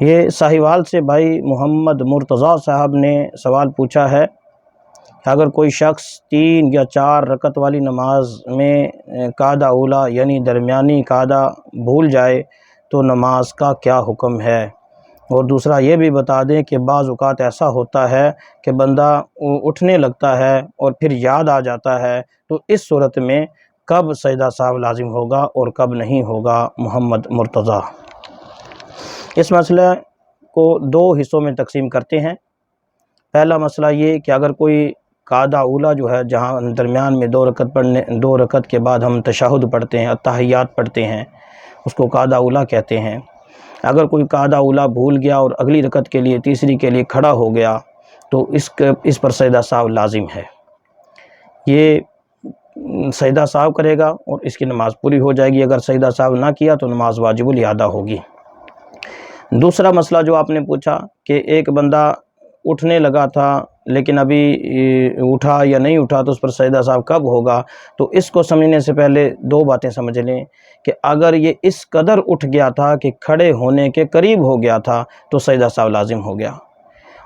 یہ ساہیوال سے بھائی محمد مرتضیٰ صاحب نے سوال پوچھا ہے کہ اگر کوئی شخص 3 یا 4 رکعت والی نماز میں قعدہ اولیٰ یعنی درمیانی قعدہ بھول جائے تو نماز کا کیا حکم ہے؟ اور دوسرا یہ بھی بتا دیں کہ بعض اوقات ایسا ہوتا ہے کہ بندہ اٹھنے لگتا ہے اور پھر یاد آ جاتا ہے، تو اس صورت میں کب سجدہ سہو لازم ہوگا اور کب نہیں ہوگا؟ محمد مرتضیٰ۔ اس مسئلے کو 2 حصوں میں تقسیم کرتے ہیں۔ پہلا مسئلہ یہ کہ اگر کوئی قعدہ اولیٰ جو ہے، جہاں درمیان میں 2 رکعت کے بعد ہم تشہد پڑھتے ہیں، اتحیات پڑھتے ہیں، اس کو قعدہ اولیٰ کہتے ہیں۔ اگر کوئی قعدہ اولیٰ بھول گیا اور اگلی رکعت کے لیے، تیسری کے لیے کھڑا ہو گیا تو اس پر سجدہ سہو لازم ہے۔ یہ سجدہ سہو کرے گا اور اس کی نماز پوری ہو جائے گی۔ اگر سجدہ سہو نہ کیا تو نماز واجب الادا ہوگی۔ دوسرا مسئلہ جو آپ نے پوچھا کہ ایک بندہ اٹھنے لگا تھا لیکن ابھی اٹھا یا نہیں اٹھا تو اس پر سجدہ سہو کب ہوگا، تو اس کو سمجھنے سے پہلے 2 باتیں سمجھ لیں کہ اگر یہ اس قدر اٹھ گیا تھا کہ کھڑے ہونے کے قریب ہو گیا تھا تو سجدہ سہو لازم ہو گیا،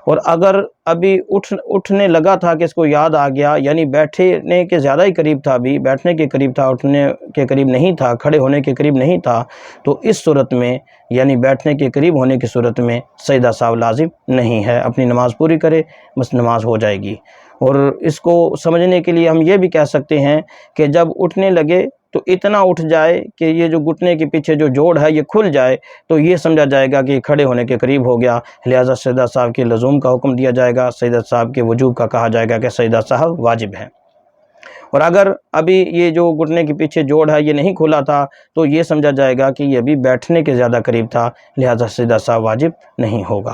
اور اگر ابھی اٹھنے لگا تھا کہ اس کو یاد آ گیا، یعنی بیٹھنے کے زیادہ ہی قریب تھا، ابھی بیٹھنے کے قریب تھا، اٹھنے کے قریب نہیں تھا، کھڑے ہونے کے قریب نہیں تھا، تو اس صورت میں یعنی بیٹھنے کے قریب ہونے کی صورت میں سجدہ سہو لازم نہیں ہے۔ اپنی نماز پوری کرے، بس نماز ہو جائے گی۔ اور اس کو سمجھنے کے لیے ہم یہ بھی کہہ سکتے ہیں کہ جب اٹھنے لگے تو اتنا اٹھ جائے کہ یہ جو گھٹنے کے پیچھے جو جوڑ ہے یہ کھل جائے، تو یہ سمجھا جائے گا کہ یہ کھڑے ہونے کے قریب ہو گیا، لہٰذا سجدہ سہو کے لزوم کا حکم دیا جائے گا، سجدہ سہو کے وجوب کا کہا جائے گا کہ سجدہ سہو واجب ہے۔ اور اگر ابھی یہ جو گھٹنے کے پیچھے جوڑ ہے یہ نہیں کھلا تھا تو یہ سمجھا جائے گا کہ یہ ابھی بیٹھنے کے زیادہ قریب تھا، لہٰذا سجدہ سہو واجب نہیں ہوگا۔